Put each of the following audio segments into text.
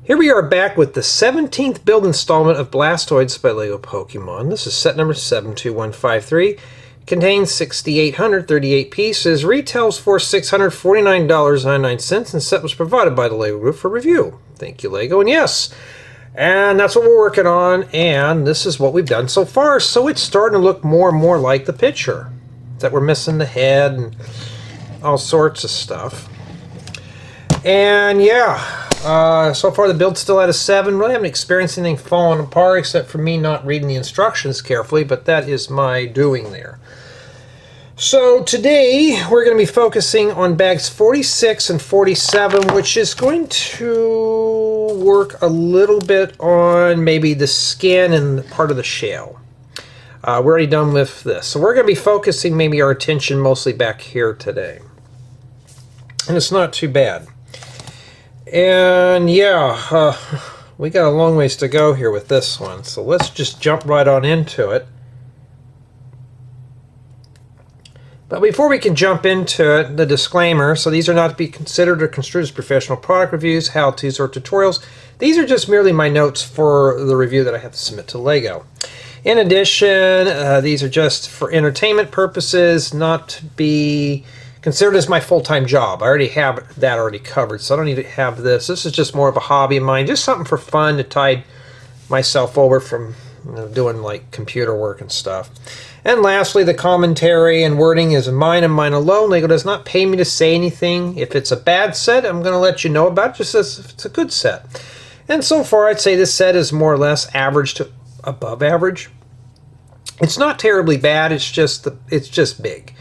Here we are back with the 17th build installment of Blastoise by LEGO Pokemon. This is set number 72153. Contains 6,838 pieces, retails for $649.99, and set was provided by the LEGO Group for review. Thank you, LEGO, and yes. And that's what we're working on, and this is what we've done so far. So it's starting to look more and more like the picture. That we're missing the head and all sorts of stuff. And yeah, so far the build's still at a 7. Really haven't experienced anything falling apart except for me not reading the instructions carefully, but that is my doing there. So today we're going to be focusing on bags 46 and 47, which is going to work a little bit on maybe the skin and part of the shell. We're already done with this. So we're going to be focusing maybe our attention mostly back here today. And it's not too bad. And yeah, we got a long ways to go here with this one. So let's just jump right on into it. But before we can jump into it, the disclaimer, so these are not to be considered or construed as professional product reviews, how-tos, or tutorials. These are just merely my notes for the review that I have to submit to LEGO. In addition, these are just for entertainment purposes, not to be considered as my full-time job. I already have that already covered, so I don't need to have this. This is just more of a hobby of mine, just something for fun to tide myself over from doing like computer work and stuff. And lastly, the commentary and wording is mine and mine alone. LEGO does not pay me to say anything. If it's a bad set, I'm going to let you know about it, just as if it's a good set. And so far, I'd say this set is more or less average to above average. It's not terribly bad. It's just big.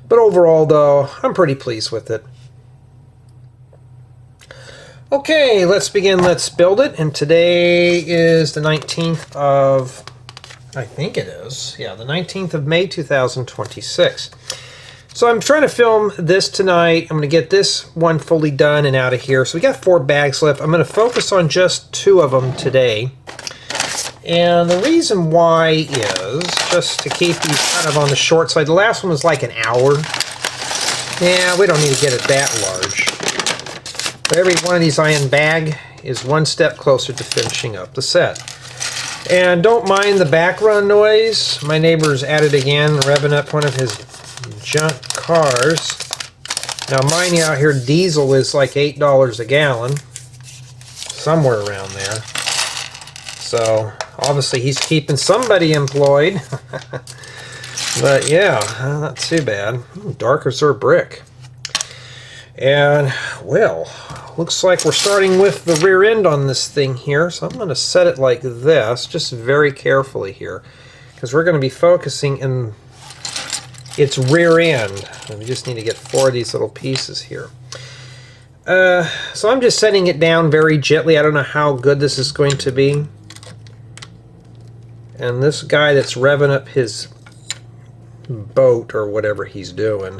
But overall, though, I'm pretty pleased with it. Okay, let's begin. Let's build it. And today is the 19th of, I think it is, yeah, the 19th of May, 2026. So I'm trying to film this tonight. I'm going to get this one fully done and out of here. So we got 4 bags left. I'm going to focus on just 2 of them today. And the reason why is just to keep these kind of on the short side. The last one was like an hour. Yeah, we don't need to get it that large. But every one of these iron bag is one step closer to finishing up the set. And don't mind the background noise. My neighbor's at it again, revving up one of his junk cars. Now, mine out here, diesel is like $8 a gallon. Somewhere around there. So, obviously he's keeping somebody employed. But yeah, not too bad. Dark Azure brick. And, well, looks like we're starting with the rear end on this thing here. So I'm going to set it like this, just very carefully here. Because we're going to be focusing in its rear end. And we just need to get 4 of these little pieces here. So I'm just setting it down very gently. I don't know how good this is going to be. And this guy that's revving up his boat, or whatever he's doing,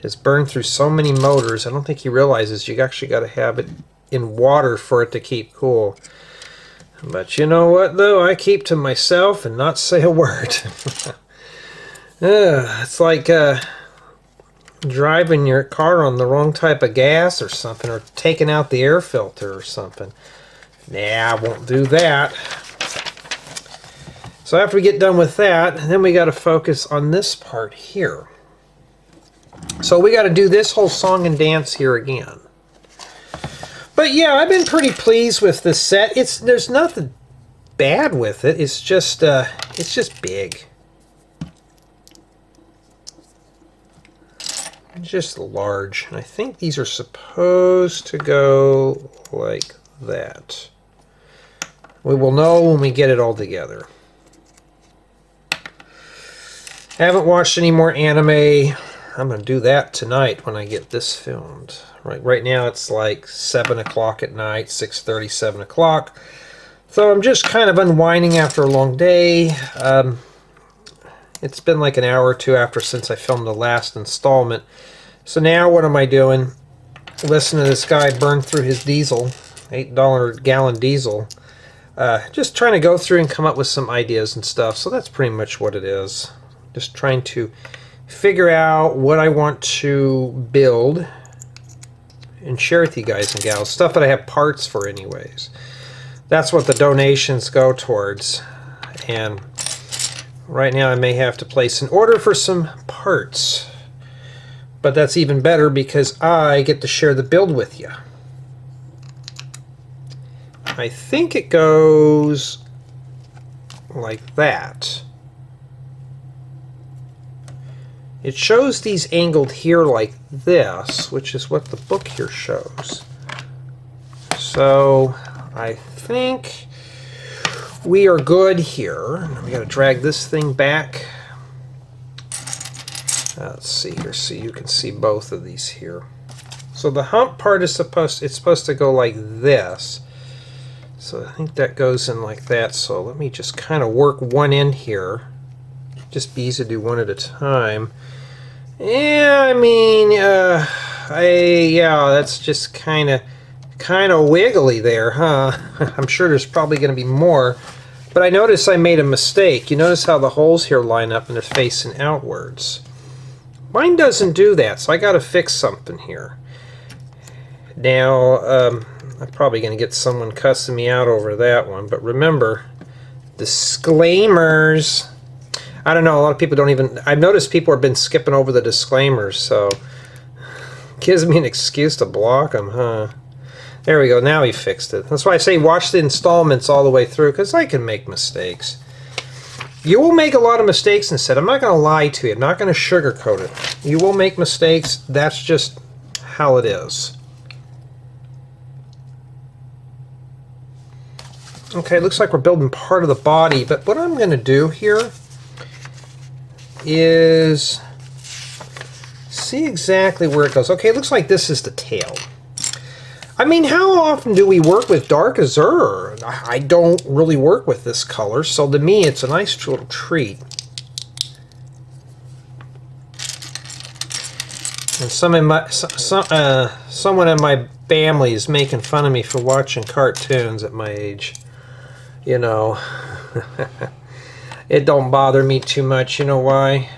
has burned through so many motors. I don't think he realizes you actually got to have it in water for it to keep cool. But you know what, though? I keep to myself and not say a word. It's like driving your car on the wrong type of gas or something, or taking out the air filter or something. Nah, I won't do that. So after we get done with that, then we got to focus on this part here. So we got to do this whole song and dance here again. But yeah, I've been pretty pleased with this set. There's nothing bad with it. It's just big. It's just large. And I think these are supposed to go like that. We will know when we get it all together. Haven't watched any more anime. I'm going to do that tonight when I get this filmed. Right now it's like 7 o'clock at night, 6:30, 7 o'clock. So I'm just kind of unwinding after a long day. It's been like an hour or 2 after since I filmed the last installment. So now what am I doing? Listen to this guy burn through his diesel, $8 gallon diesel. Just trying to go through and come up with some ideas and stuff. So that's pretty much what it is. Just trying to figure out what I want to build and share with you guys and gals. Stuff that I have parts for anyways. That's what the donations go towards. And right now I may have to place an order for some parts. But that's even better because I get to share the build with you. I think it goes like that. It shows these angled here like this, which is what the book here shows. So I think we are good here. We got to drag this thing back. Let's see here, so you can see both of these here. So the hump part is supposed to go like this. So I think that goes in like that. So let me just kind of work one in here. Just be easy to do one at a time. Yeah, I mean, yeah, that's just kind of wiggly there, huh? I'm sure there's probably going to be more. But I noticed I made a mistake. You notice how the holes here line up and they're facing outwards. Mine doesn't do that, so I got to fix something here. Now, I'm probably going to get someone cussing me out over that one, but remember, disclaimers. I don't know, a lot of people don't even... I've noticed people have been skipping over the disclaimers, so... Gives me an excuse to block them, huh? There we go, now he fixed it. That's why I say watch the installments all the way through, because I can make mistakes. You will make a lot of mistakes in this set. I'm not going to lie to you. I'm not going to sugarcoat it. You will make mistakes. That's just how it is. Okay, looks like we're building part of the body, but what I'm going to do here is see exactly where it goes. Okay, it looks like this is the tail. I mean, how often do we work with dark azure? I don't really work with this color, so to me it's a nice little treat. And someone in my family is making fun of me for watching cartoons at my age. You know, it don't bother me too much. You know why?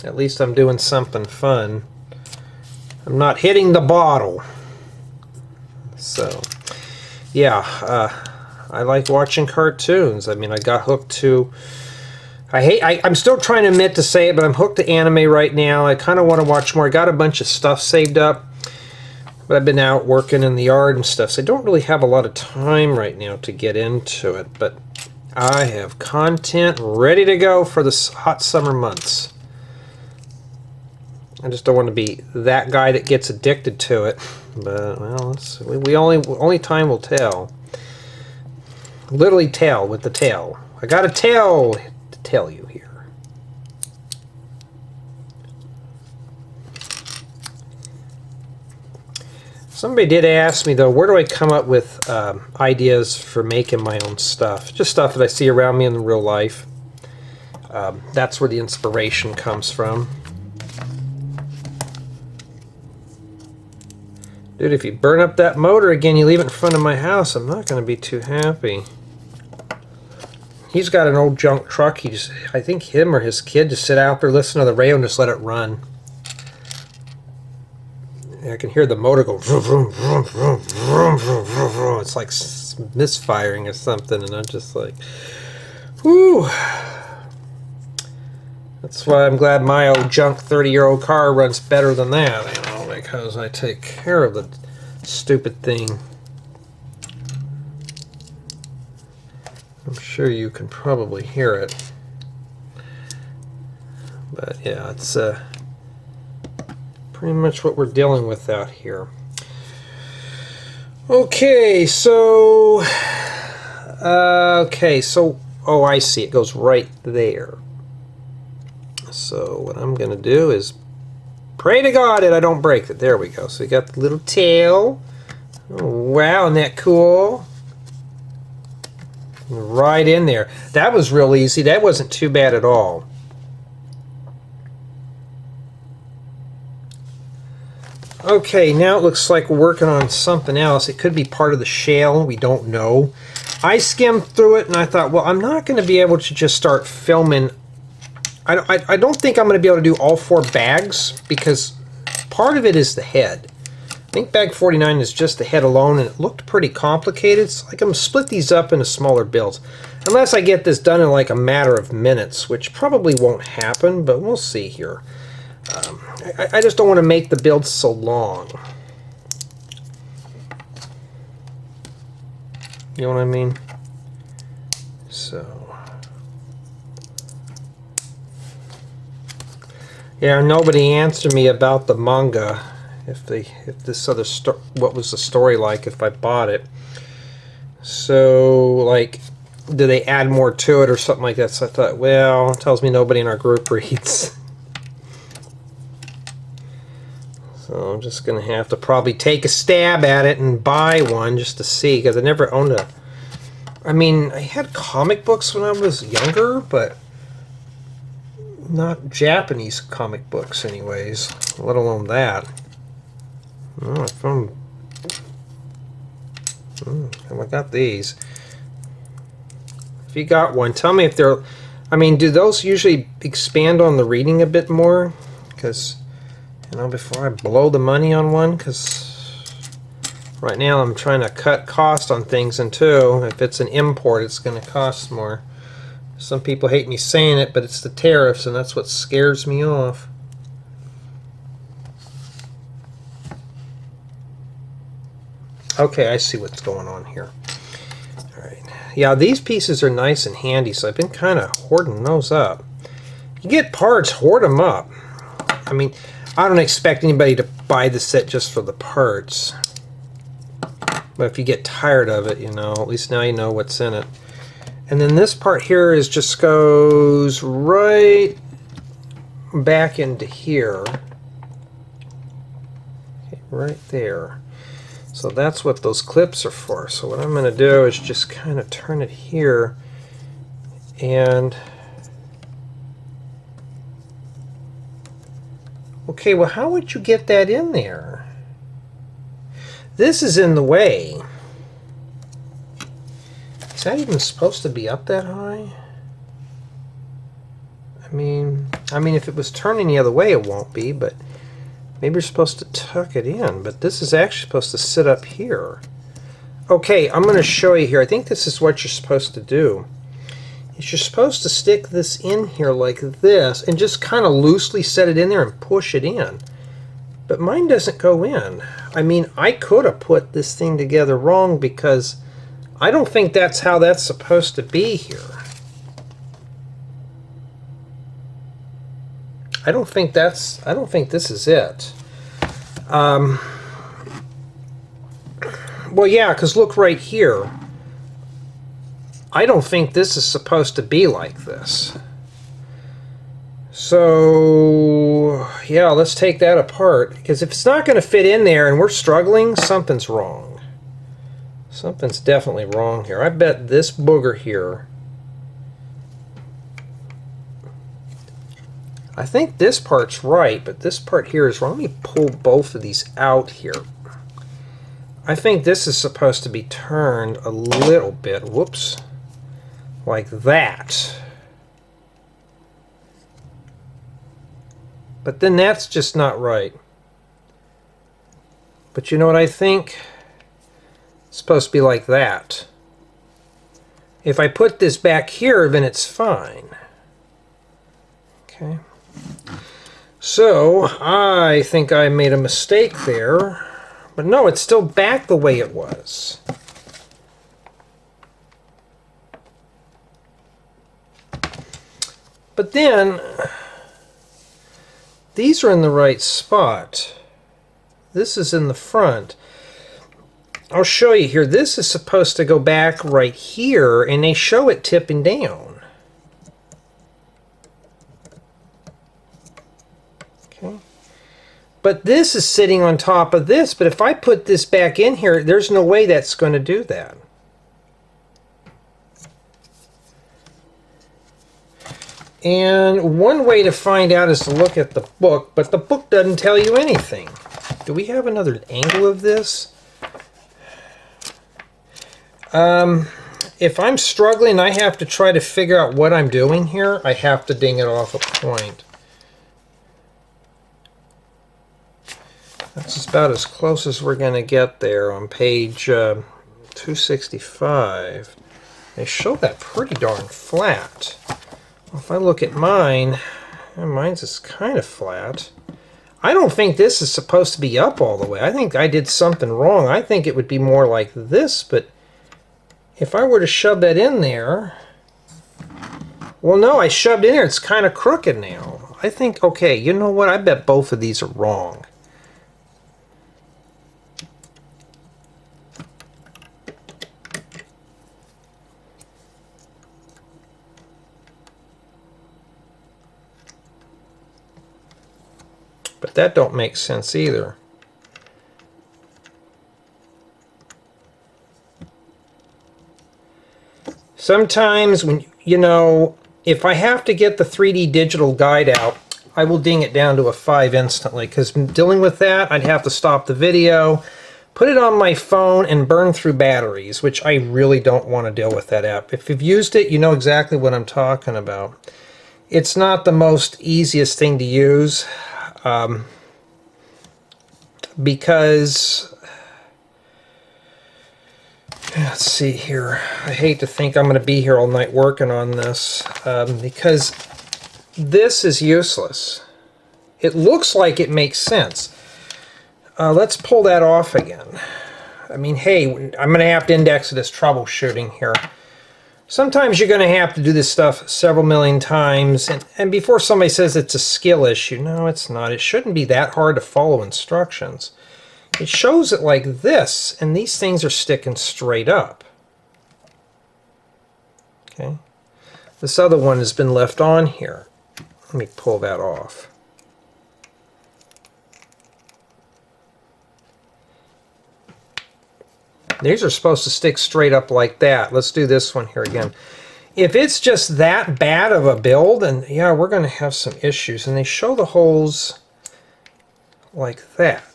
At least I'm doing something fun. I'm not hitting the bottle. So, yeah, I like watching cartoons. I mean, I got hooked to... I'm still trying to admit to say it, but I'm hooked to anime right now. I kind of want to watch more. I got a bunch of stuff saved up, but I've been out working in the yard and stuff, so I don't really have a lot of time right now to get into it. But I have content ready to go for the hot summer months. I just don't want to be that guy that gets addicted to it. But, well, only time will tell. Literally tell with the tail. I got a tail to tell you here. Somebody did ask me, though, where do I come up with ideas for making my own stuff? Just stuff that I see around me in real life. That's where the inspiration comes from. Dude, if you burn up that motor again, you leave it in front of my house, I'm not going to be too happy. He's got an old junk truck. I think him or his kid just sit out there, listen to the radio, and just let it run. I can hear the motor go vroom, vroom, vroom, vroom, vroom, vroom, vroom, vroom. It's like misfiring or something, and I'm just like, whew. That's why I'm glad my old junk 30-year-old car runs better than that, you know. Because I take care of the stupid thing. I'm sure you can probably hear it. But yeah, it's pretty much what we're dealing with out here. Okay, so... oh, I see. It goes right there. So what I'm going to do is pray to God that I don't break it. There we go. So we got the little tail. Oh, wow, isn't that cool? Right in there. That was real easy. That wasn't too bad at all. Okay, now it looks like we're working on something else. It could be part of the shell. We don't know. I skimmed through it and I thought, well, I'm not going to be able to just start filming. I don't think I'm going to be able to do all 4 bags because part of it is the head. think bag 49 is just the head alone, and it looked pretty complicated. So like I'm going to split these up into smaller builds. Unless I get this done in like a matter of minutes, which probably won't happen, but we'll see here. I just don't want to make the build so long. You know what I mean? So, yeah, nobody answered me about the manga. If this other what was the story like if I bought it? So, like, do they add more to it or something like that? So I thought, well, it tells me nobody in our group reads. So I'm just going to have to probably take a stab at it and buy one just to see, because I never owned a... I mean, I had comic books when I was younger, but not Japanese comic books anyways, let alone that. Oh, I got these. If you got one, tell me if they're... I mean, do those usually expand on the reading a bit more? Because... you know, before I blow the money on one, because right now I'm trying to cut cost on things, and too, if it's an import, it's going to cost more. Some people hate me saying it, but it's the tariffs, and that's what scares me off. Okay, I see what's going on here. All right. Yeah, these pieces are nice and handy, so I've been kind of hoarding those up. You get parts, hoard them up. I mean, I don't expect anybody to buy the set just for the parts. But if you get tired of it, you know, at least now you know what's in it. And then this part here is just goes right back into here. Okay, right there. So that's what those clips are for. So what I'm going to do is just kind of turn it here and... okay, well, how would you get that in there? This is in the way. Is that even supposed to be up that high? I mean, if it was turning the other way, it won't be, but maybe you're supposed to tuck it in. But this is actually supposed to sit up here. Okay, I'm going to show you here. I think this is what you're supposed to do. You're supposed to stick this in here like this and just kind of loosely set it in there and push it in. But mine doesn't go in. I mean, I could have put this thing together wrong, because I don't think that's how that's supposed to be here. I don't think this is it. Well, yeah, because look right here. I don't think this is supposed to be like this. So, yeah, let's take that apart. Because if it's not going to fit in there and we're struggling, something's wrong. Something's definitely wrong here. I bet this booger here... I think this part's right, but this part here is wrong. Let me pull both of these out here. I think this is supposed to be turned a little bit. Whoops. Like that. But then that's just not right. But you know what I think? It's supposed to be like that. If I put this back here, then it's fine. Okay. So, I think I made a mistake there. But no, it's still back the way it was. But then, these are in the right spot. This is in the front. I'll show you here. This is supposed to go back right here, and they show it tipping down. Okay. But this is sitting on top of this, but if I put this back in here, there's no way that's going to do that. And one way to find out is to look at the book, but the book doesn't tell you anything. Do we have another angle of this? If I'm struggling, I have to try to figure out what I'm doing here. I have to ding it off a point. That's just about as close as we're going to get there on page 265. They show that pretty darn flat. Well, if I look at mine, mine's is kind of flat. I don't think this is supposed to be up all the way. I think I did something wrong. I think it would be more like this, but if I were to shove that in there... Well, no, I shoved in there. It's kind of crooked now. I think, okay, you know what? I bet both of these are wrong. But that don't make sense either. Sometimes when, you know, if I have to get the 3D digital guide out, I will ding it down to a 5 instantly, because dealing with that, I'd have to stop the video, put it on my phone, and burn through batteries, which I really don't want to deal with that app. If you've used it, you know exactly what I'm talking about. It's not the most easiest thing to use, because... Let's see here. I hate to think I'm going to be here all night working on this, because this is useless. It looks like it makes sense. Let's pull that off again. I mean, hey, I'm going to have to index it as troubleshooting here. Sometimes you're going to have to do this stuff several million times, and before somebody says it's a skill issue, no, it's not. It shouldn't be that hard to follow instructions. It shows it like this, and these things are sticking straight up. Okay. This other one has been left on here. Let me pull that off. These are supposed to stick straight up like that. Let's do this one here again. If it's just that bad of a build, then yeah, we're going to have some issues. And they show the holes like that.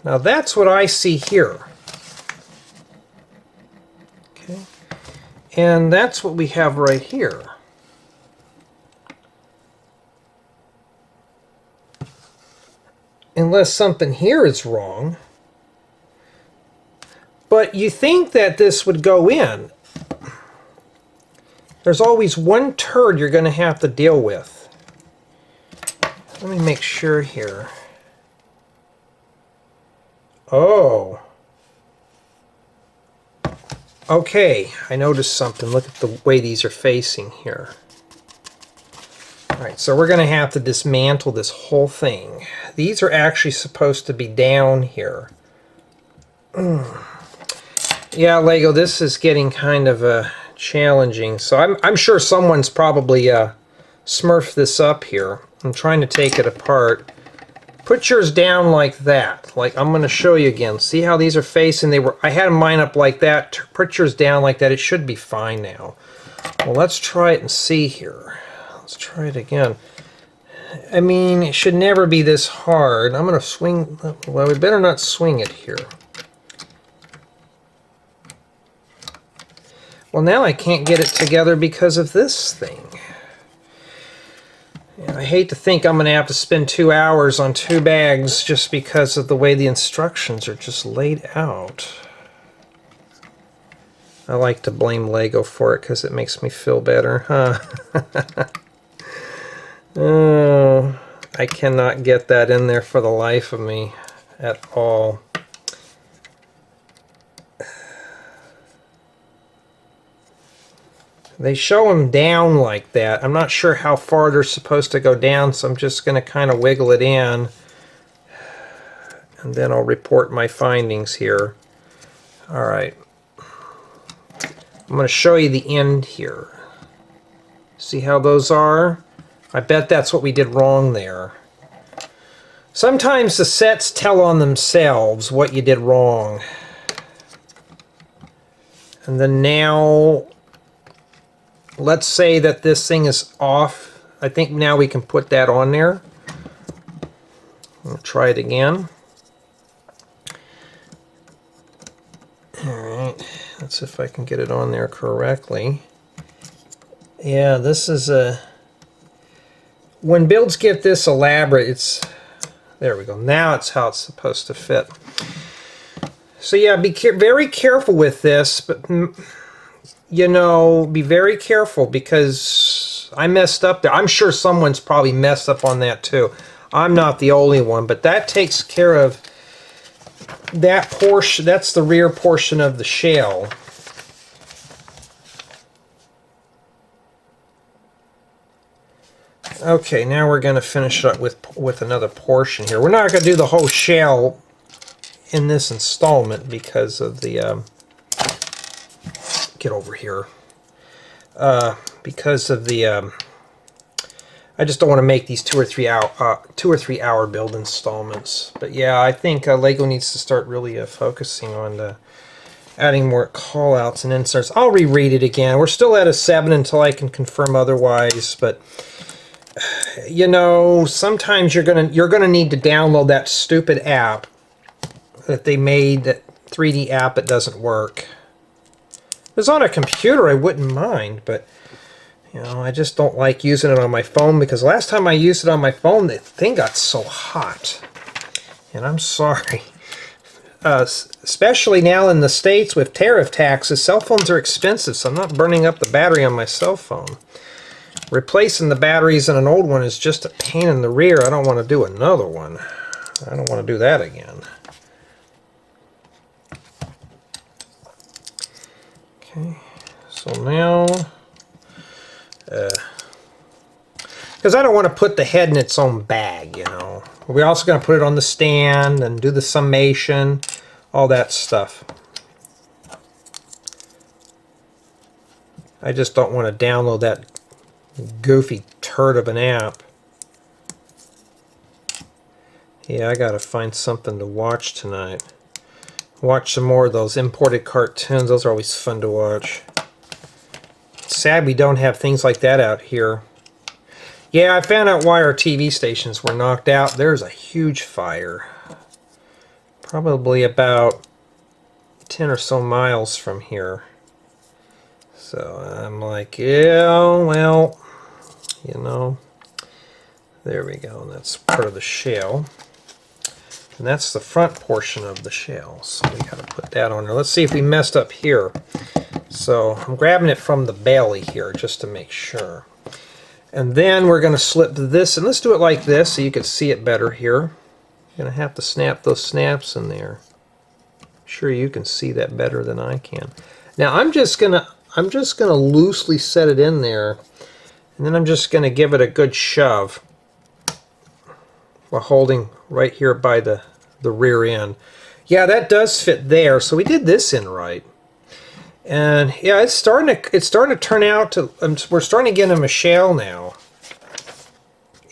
Now that's what I see here. Okay. And that's what we have right here. Unless something here is wrong. But you think that this would go in. There's always one turd you're going to have to deal with. Let me make sure here. Oh. Okay, I noticed something. Look at the way these are facing here. Alright, so we're going to have to dismantle this whole thing. These are actually supposed to be down here. Yeah, Lego, this is getting kind of challenging. So I'm sure someone's probably smurfed this up here. I'm trying to take it apart. Put yours down like that. Like I'm going to show you again. See how these are facing? I had mine up like that. Put yours down like that. It should be fine now. Well, let's try it and see here. Let's try it again. I mean, it should never be this hard. I'm going to swing. Well, we better not swing it here. Well, now I can't get it together because of this thing. I hate to think I'm going to have to spend 2 hours on 2 bags just because of the way the instructions are just laid out. I like to blame Lego for it because it makes me feel better, huh? Oh, I cannot get that in there for the life of me at all. They show them down like that. I'm not sure how far they're supposed to go down, so I'm just going to kind of wiggle it in. And then I'll report my findings here. Alright. I'm going to show you the end here. See how those are? I bet that's what we did wrong there. Sometimes the sets tell on themselves what you did wrong. And then now... let's say that this thing is off. I think now we can put that on there. I'll try it again. Alright, let's see if I can get it on there correctly. Yeah, this is a... when builds get this elaborate, it's... there we go. Now it's how it's supposed to fit. So yeah, be very careful with this, but you know, be very careful because I messed up there. I'm sure someone's probably messed up on that too. I'm not the only one, but that takes care of that portion. That's the rear portion of the shell. Okay, now we're going to finish it up with another portion here. We're not going to do the whole shell in this installment because of the get over here. Because of the I just don't want to make these 2 or 3 hour build installments. But yeah, I think Lego needs to start really focusing on adding more callouts and inserts. I'll reread it again. We're still at a 7 until I can confirm otherwise, but you know, sometimes you're gonna need to download that stupid app that they made, that 3D app that doesn't work. If it was on a computer, I wouldn't mind, but you know, I just don't like using it on my phone because last time I used it on my phone, the thing got so hot. And I'm sorry. Especially now in the States with tariff taxes, cell phones are expensive, so I'm not burning up the battery on my cell phone. Replacing the batteries in an old one is just a pain in the rear. I don't want to do another one. I don't want to do that again. Okay, so now, because I don't want to put the head in its own bag, you know. We're also going to put it on the stand and do the summation, all that stuff. I just don't want to download that goofy turd of an app. Yeah, I gotta find something to watch tonight. Watch some more of those imported cartoons. Those are always fun to watch. Sad we don't have things like that out here. Yeah, I found out why our TV stations were knocked out. There's a huge fire. Probably about 10 or so miles from here. So I'm like, yeah, well, you know, there we go. And that's part of the shell. And that's the front portion of the shell. So we got to put that on there. Let's see if we messed up here. So I'm grabbing it from the belly here just to make sure. And then we're going to slip this, and let's do it like this so you can see it better here. You're going to have to snap those snaps in there. I'm sure you can see that better than I can. Now I'm just gonna loosely set it in there, and then I'm just gonna give it a good shove while holding right here by the rear end. Yeah, that does fit there. So we did this in right. And yeah, it's starting to turn out to, we're starting to get him a shell now.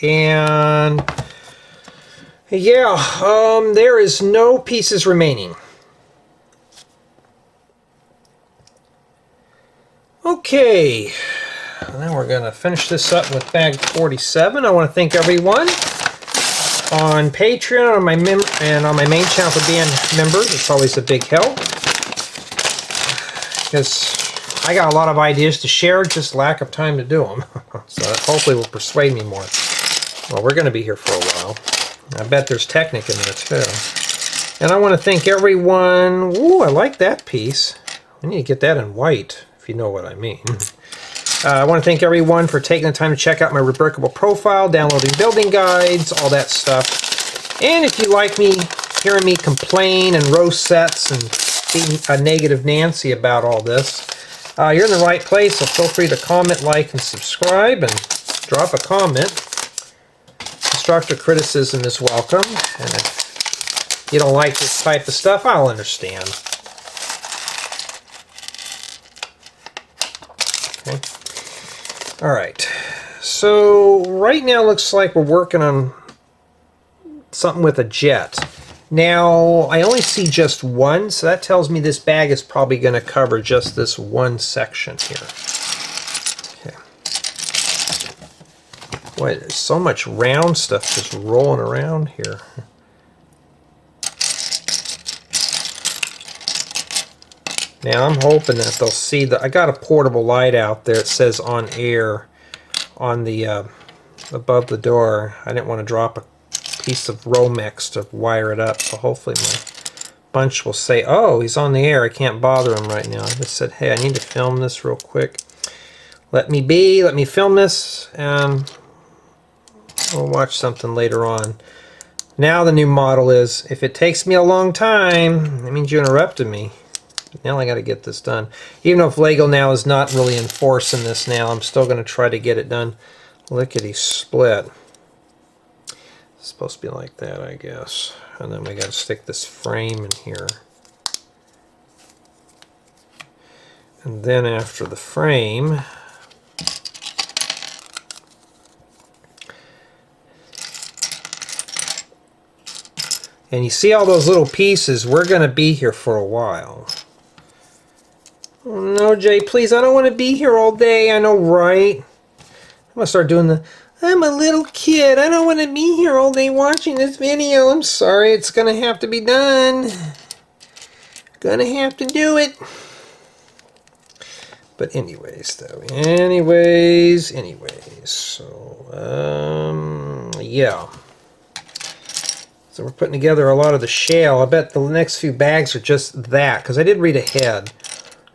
And yeah, there is no pieces remaining. Okay, now we're going to finish this up with bag 47. I want to thank everyone on Patreon and on my main channel for being members. It's always a big help because I got a lot of ideas to share, just lack of time to do them. So that hopefully will persuade me more. Well, we're going to be here for a while. I bet there's Technic in there too. And I want to thank everyone. Ooh, I like that piece. I need to get that in white, if you know what I mean. I want to thank everyone for taking the time to check out my Rebrickable profile, downloading building guides, all that stuff. And if you like me, hearing me complain and roast sets and being a negative Nancy about all this, you're in the right place, so feel free to comment, like, and subscribe, and drop a comment. Constructive criticism is welcome, and if you don't like this type of stuff, I'll understand. Okay. Alright, so right now looks like we're working on something with a jet. Now, I only see just one, so that tells me this bag is probably going to cover just this one section here. Okay. Boy, there's so much round stuff just rolling around here. Now I'm hoping that they'll see that I got a portable light out there. It says on air on the above the door. I didn't want to drop a piece of Romex to wire it up, so hopefully bunch will say, oh, he's on the air, I can't bother him right now. I just said, hey, I need to film this real quick. Let me be, let me film this, and we'll watch something later on. Now the new model is, if it takes me a long time, that means you interrupted me. Now I got to get this done. Even though if Lego now is not really enforcing this now, I'm still going to try to get it done. Lickety split. It's supposed to be like that, I guess. And then we got to stick this frame in here. And then after the frame, and you see all those little pieces, we're going to be here for a while. Oh no, Jay, please, I don't want to be here all day. I know, right? I'm going to start doing the, I'm a little kid. I don't want to be here all day watching this video. I'm sorry, it's going to have to be done. Gonna have to do it. But anyways, though. Anyways. So, yeah. So we're putting together a lot of the shale. I bet the next few bags are just that, because I did read ahead.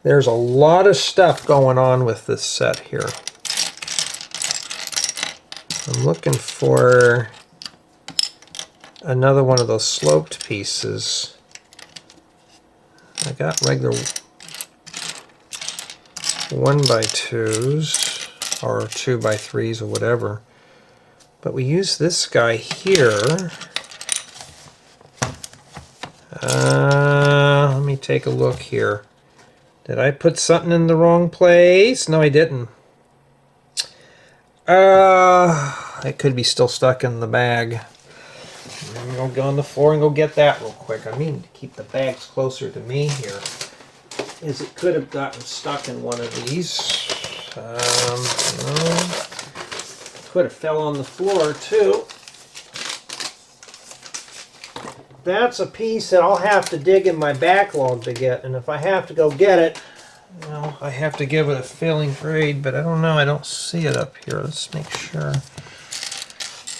There's a lot of stuff going on with this set here. I'm looking for another one of those sloped pieces. I got regular 1x2s or 2x3s or whatever. But we use this guy here. Let me take a look here. Did I put something in the wrong place? No, I didn't. It could be still stuck in the bag. I'm going to go on the floor and go get that real quick. I mean to keep the bags closer to me here, as it could have gotten stuck in one of these. Could have fell on the floor too. That's a piece that I'll have to dig in my backlog to get, and if I have to go get it, well, I have to give it a failing grade, but I don't know, I don't see it up here. Let's make sure.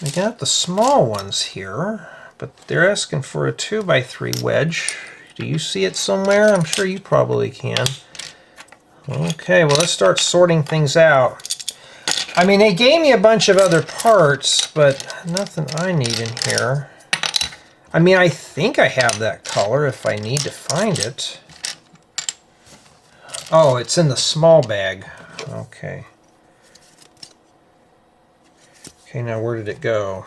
We got the small ones here, but they're asking for a 2x3 wedge. Do you see it somewhere? I'm sure you probably can. Okay, well, let's start sorting things out. I mean, they gave me a bunch of other parts, but nothing I need in here. I mean, I think I have that color if I need to find it. Oh, it's in the small bag. Okay. Okay, now where did it go?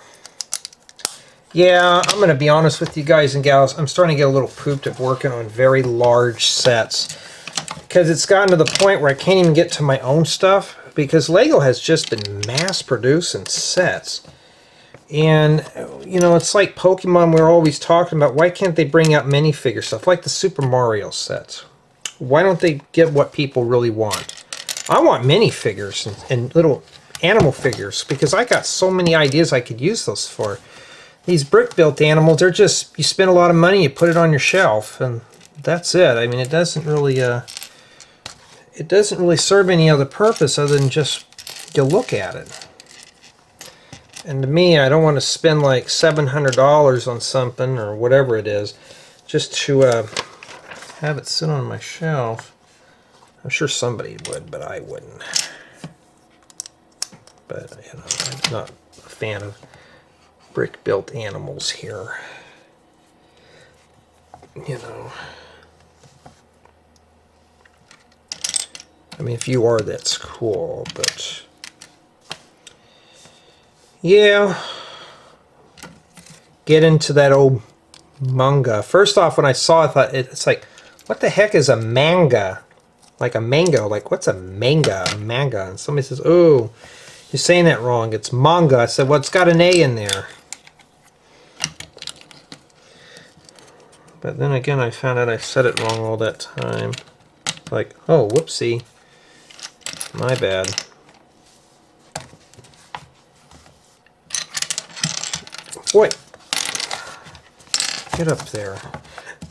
Yeah, I'm going to be honest with you guys and gals. I'm starting to get a little pooped at working on very large sets, because it's gotten to the point where I can't even get to my own stuff, because Lego has just been mass producing sets. And, you know, it's like Pokemon we're always talking about. Why can't they bring out minifigure stuff like the Super Mario sets? Why don't they get what people really want? I want minifigures and little animal figures, because I got so many ideas I could use those for. These brick-built animals, they're just, you spend a lot of money, you put it on your shelf, and that's it. I mean, it doesn't really serve any other purpose other than just to look at it. And to me, I don't want to spend like $700 on something or whatever it is just to have it sit on my shelf. I'm sure somebody would, but I wouldn't. But, you know, I'm not a fan of brick-built animals here. You know. I mean, if you are, that's cool, but... yeah, get into that old manga. First off, when I saw it, I thought it's like, what the heck is a manga? Like a mango. Like, what's a manga? A manga. And somebody says, oh, you're saying that wrong. It's manga. I said, well, it's got an A in there. But then again, I found out I said it wrong all that time. Like, oh, whoopsie. My bad. Boy, get up there.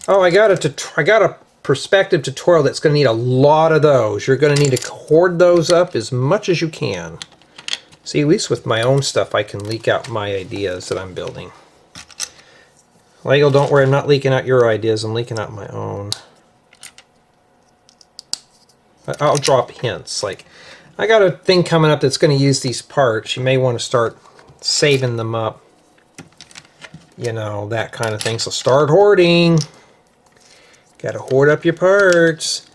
Oh, I got a perspective tutorial that's going to need a lot of those. You're going to need to hoard those up as much as you can. See, at least with my own stuff, I can leak out my ideas that I'm building. Lego, don't worry, I'm not leaking out your ideas, I'm leaking out my own. I'll drop hints, like, I got a thing coming up that's going to use these parts. You may want to start saving them up. You know, that kind of thing. So start hoarding. Got to hoard up your parts.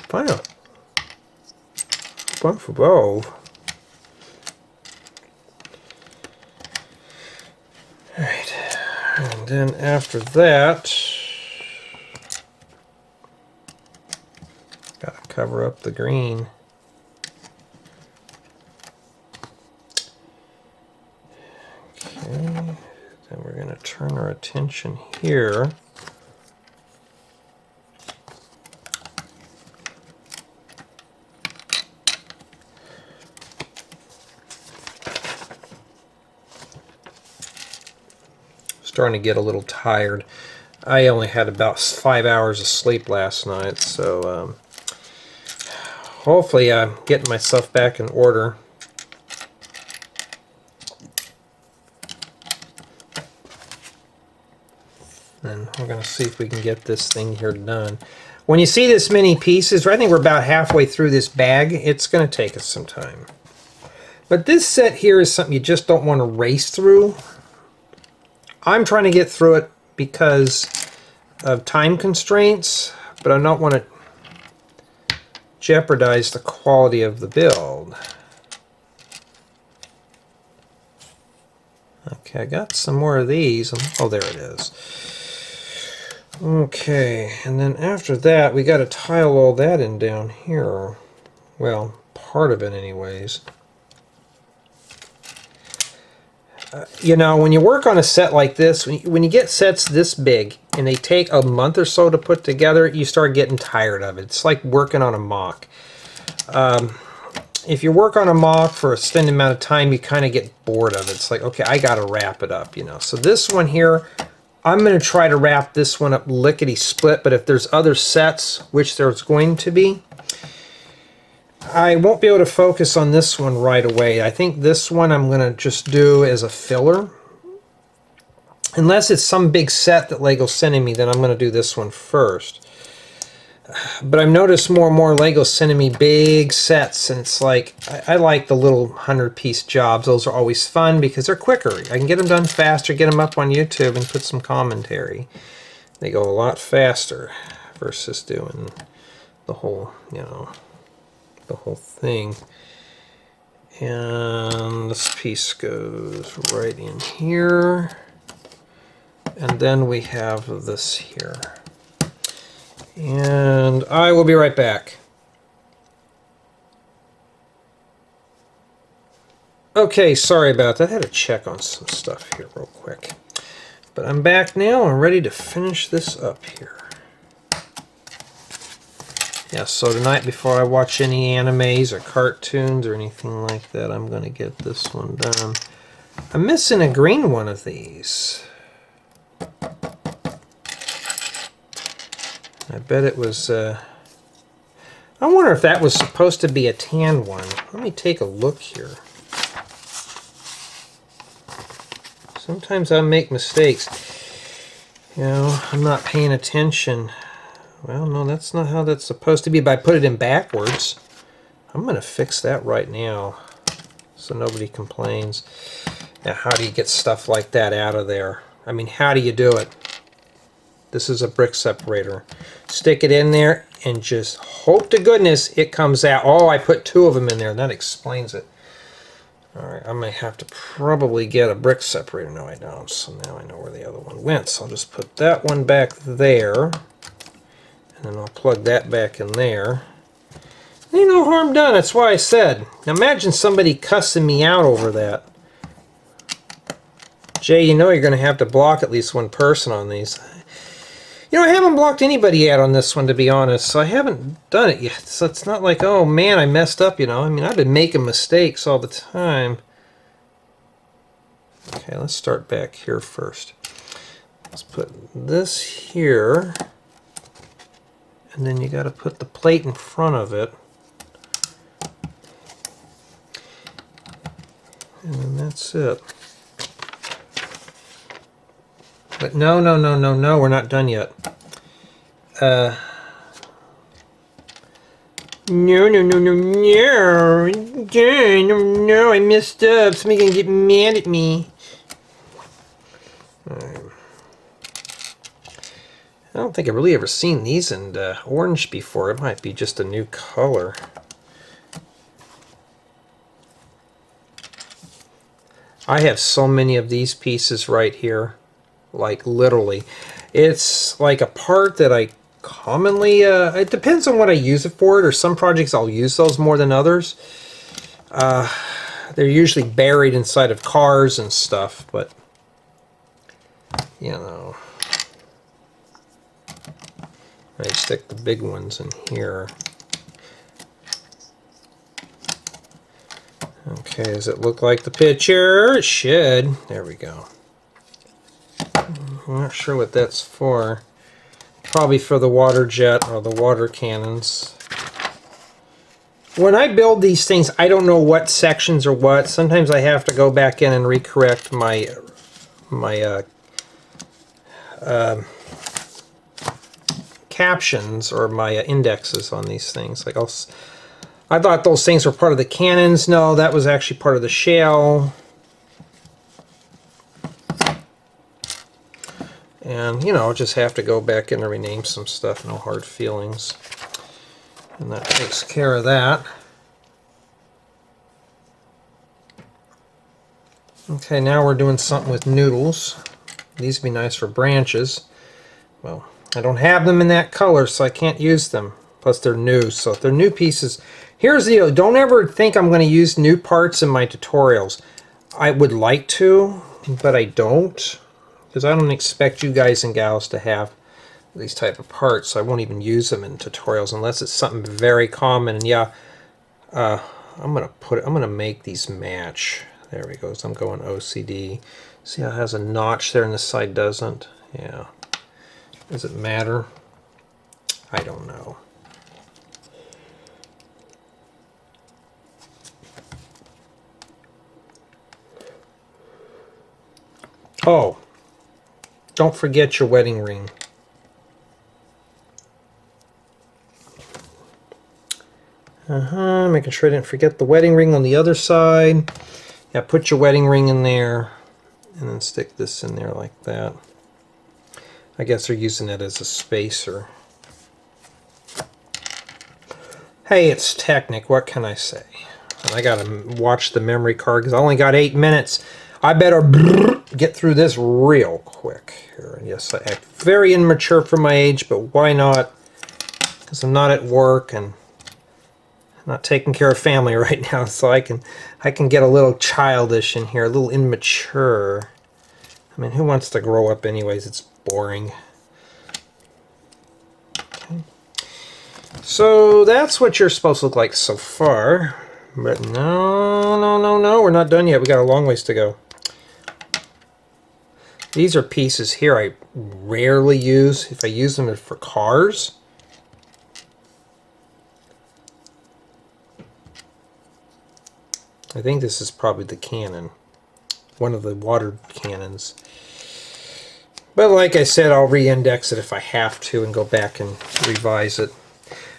Final. One for both. Alright. And then after that, got to cover up the green. Okay. Then we're going to turn our attention here. Starting to get a little tired. I only had about 5 hours of sleep last night, so hopefully I'm getting myself back in order. And we're going to see if we can get this thing here done. When you see this many pieces, I think we're about halfway through this bag, it's going to take us some time. But this set here is something you just don't want to race through. I'm trying to get through it because of time constraints, but I don't want to jeopardize the quality of the build. Okay, I got some more of these. Oh, there it is. Okay, and then after that, we got to tile all that in down here. Well, part of it anyways. You know, when you work on a set like this, when you get sets this big and they take a month or so to put together, you start getting tired of it. It's like working on a mock. If you work on a mock for a extended amount of time, you kind of get bored of it. It's like, okay, I got to wrap it up, you know. So this one here, I'm going to try to wrap this one up lickety-split, but if there's other sets, which there's going to be, I won't be able to focus on this one right away. I think this one I'm going to just do as a filler. Unless it's some big set that Lego's sending me, then I'm going to do this one first. But I've noticed more and more Lego sending me big sets, and it's like, I like the little 100-piece jobs. Those are always fun because they're quicker. I can get them done faster, get them up on YouTube, and put some commentary. They go a lot faster versus doing the whole, you know, the whole thing. And this piece goes right in here. And then we have this here. And I will be right back. Okay, sorry about that. I had to check on some stuff here real quick. But I'm back now. I'm ready to finish this up here. Yeah, so tonight before I watch any animes or cartoons or anything like that, I'm going to get this one done. I'm missing a green one of these. I bet it was, I wonder if that was supposed to be a tan one. Let me take a look here. Sometimes I make mistakes. You know, I'm not paying attention. Well, no, that's not how that's supposed to be, but I put it in backwards. I'm going to fix that right now so nobody complains. Now, how do you get stuff like that out of there? I mean, how do you do it? This is a brick separator. Stick it in there and just hope to goodness it comes out. Oh, I put 2 of them in there. That explains it. All right, I may have to probably get a brick separator. No, I don't. So now I know where the other one went. So I'll just put that one back there. And then I'll plug that back in there. Ain't no harm done. That's why I said. Now imagine somebody cussing me out over that. Jay, you know you're going to have to block at least one person on these. You know, I haven't blocked anybody yet on this one, to be honest. So I haven't done it yet. So it's not like, oh man, I messed up, you know. I mean, I've been making mistakes all the time. Okay, let's start back here first. Let's put this here. And then you got to put the plate in front of it. And then that's it. But no, we're not done yet. No, I messed up. Somebody's gonna get mad at me. I don't think I've really ever seen these in orange before. It might be just a new color. I have so many of these pieces right here. Like literally. It's like a part that I commonly, it depends on what I use it for. Or some projects I'll use those more than others. They're usually buried inside of cars and stuff, but you know, I stick the big ones in here. Okay, does it look like the picture? It should. There we go. I'm not sure what that's for. Probably for the water jet or the water cannons. When I build these things, I don't know what sections are what. Sometimes I have to go back in and recorrect my captions or my indexes on these things. Like I thought those things were part of the cannons. No, that was actually part of the shell. And, you know, just have to go back in and rename some stuff. No hard feelings. And that takes care of that. Okay, now we're doing something with noodles. These would be nice for branches. Well, I don't have them in that color, so I can't use them. Plus, they're new. So if they're new pieces... Here's the deal. Don't ever think I'm going to use new parts in my tutorials. I would like to, but I don't. Because I don't expect you guys and gals to have these type of parts. So I won't even use them in tutorials unless it's something very common. And yeah, I'm gonna make these match. There we go. So I'm going OCD. See how it has a notch there and the side doesn't? Yeah. Does it matter? I don't know. Oh, don't forget your wedding ring. Making sure I didn't forget the wedding ring on the other side. Yeah, put your wedding ring in there and then stick this in there like that. I guess they're using it as a spacer. Hey, it's Technic. What can I say? And I gotta watch the memory card because I only got 8 minutes. I better get through this real quick here. Yes, I act very immature for my age, but why not? Because I'm not at work and not taking care of family right now, so I can get a little childish in here, a little immature. I mean, who wants to grow up anyways? It's boring. Okay. So that's what you're supposed to look like so far. But no, we're not done yet. We got a long ways to go. These are pieces here I rarely use. If I use them for cars. I think this is probably the cannon. One of the water cannons. But like I said, I'll re-index it if I have to and go back and revise it.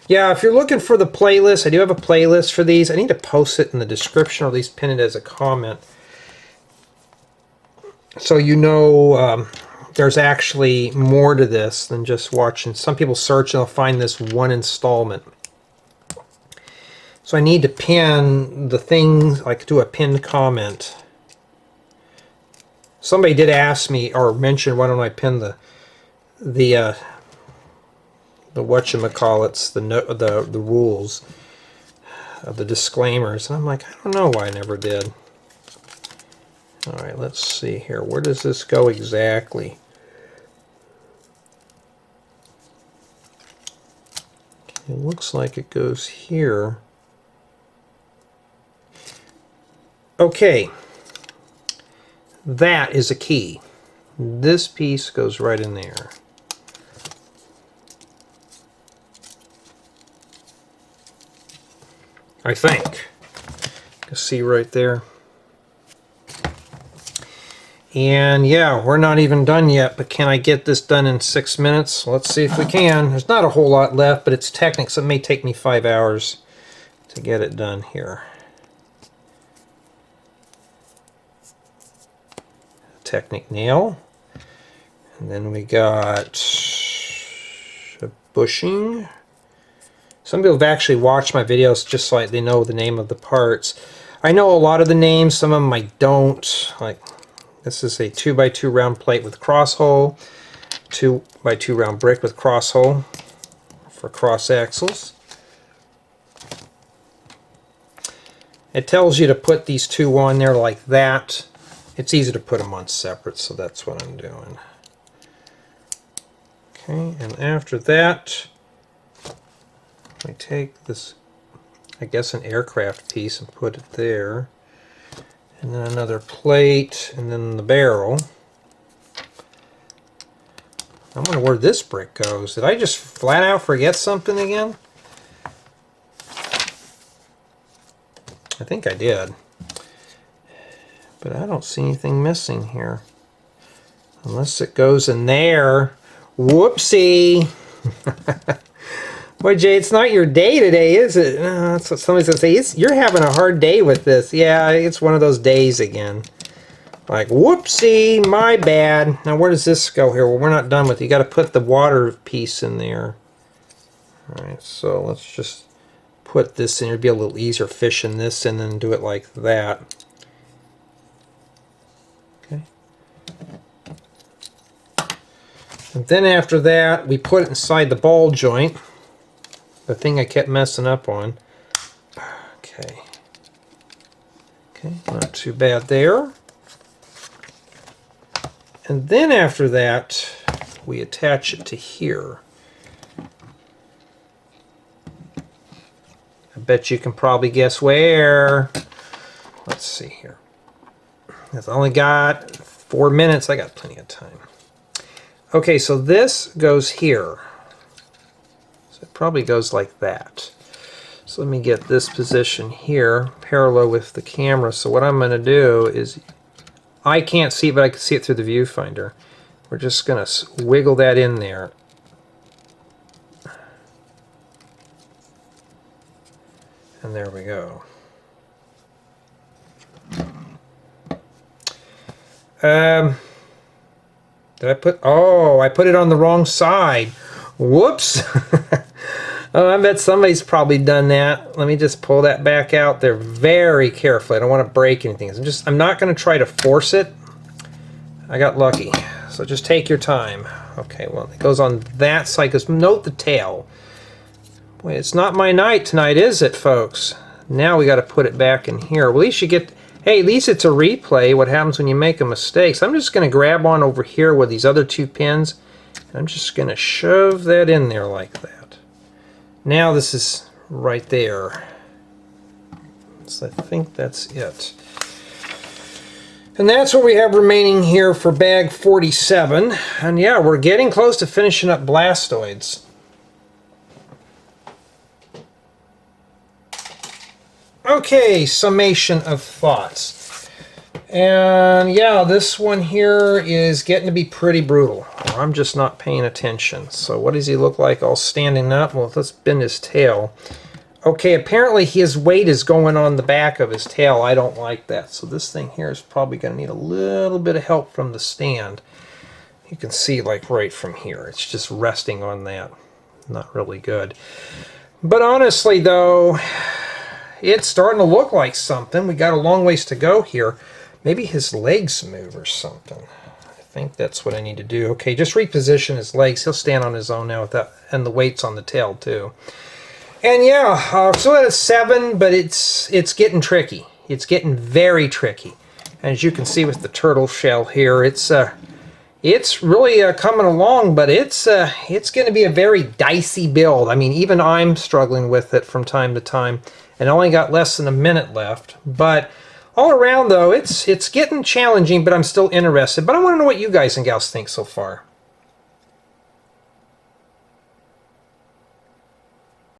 Yeah, if you're looking for the playlist, I do have a playlist for these. I need to post it in the description or at least pin it as a comment. So you know there's actually more to this than just watching. Some people search and they'll find this one installment. So I need to pin the things, like do a pinned comment. Somebody did ask me or mention, why don't I pin the whatchamacallits, the rules of the disclaimers. And I'm like, I don't know why I never did. All right, let's see here. Where does this go exactly? It looks like it goes here. Okay, that is a key. This piece goes right in there. I think. You can see right there. And yeah, we're not even done yet, but can I get this done in 6 minutes? Let's see if we can. There's not a whole lot left, but it's Technic, so it may take me 5 hours to get it done here. Technic nail. And then we got a bushing. Some people have actually watched my videos just so they know the name of the parts. I know a lot of the names, some of them I don't. Like, this is a 2x2 round plate with cross hole, 2x2 round brick with cross hole for cross axles. It tells you to put these two on there like that. It's easy to put them on separate, so that's what I'm doing. Okay, and after that, I take this, I guess an aircraft piece, and put it there. And then another plate, and then the barrel. I wonder where this brick goes. Did I just flat out forget something again? I think I did. But I don't see anything missing here. Unless it goes in there. Whoopsie! Boy, Jay, it's not your day today, is it? That's what somebody's going to say. You're having a hard day with this. Yeah, it's one of those days again. Like, whoopsie, my bad. Now, where does this go here? Well, we're not done with it. You got to put the water piece in there. All right, so let's just put this in. It'll be a little easier fishing this and then do it like that. Okay. And then after that, we put it inside the ball joint. The thing I kept messing up on. Okay. Okay, not too bad there. And then after that, we attach it to here. I bet you can probably guess where. Let's see here. I've only got 4 minutes. I got plenty of time. Okay, so this goes here. So it probably goes like that. So let me get this position here, parallel with the camera. So what I'm going to do is, I can't see it, but I can see it through the viewfinder. We're just going to wiggle that in there. And there we go. Did I put, oh, I put it on the wrong side. Whoops. Oh, I bet somebody's probably done that. Let me just pull that back out there very carefully. I don't want to break anything. I'm not going to try to force it. I got lucky. So just take your time. Okay, well, it goes on that side, because note the tail. Wait, it's not my night tonight, is it, folks? Now we got to put it back in here. Well, at least you get, hey, at least it's a replay, what happens when you make a mistake. So I'm just going to grab on over here with these other two pins, and I'm just going to shove that in there like that. Now this is right there. So I think that's it. And that's what we have remaining here for bag 47. And yeah, we're getting close to finishing up Blastoids. Okay, Summation of Thoughts. And yeah, this one here is getting to be pretty brutal. I'm just not paying attention. So what does he look like all standing up? Well, let's bend his tail. Okay, apparently his weight is going on the back of his tail. I don't like that. So this thing here is probably going to need a little bit of help from the stand. You can see like right from here. It's just resting on that. Not really good. But honestly though, it's starting to look like something. We got a long ways to go here. Maybe his legs move or something. I think that's what I need to do. Okay, just reposition his legs. He'll stand on his own now with that, and the weight's on the tail too. And yeah, so at a 7, but it's getting tricky. It's getting very tricky. As you can see with the turtle shell here, it's really coming along, but it's going to be a very dicey build. I mean, even I'm struggling with it from time to time, and I only got less than a minute left. But all around, though, it's getting challenging, but I'm still interested. But I want to know what you guys and gals think so far.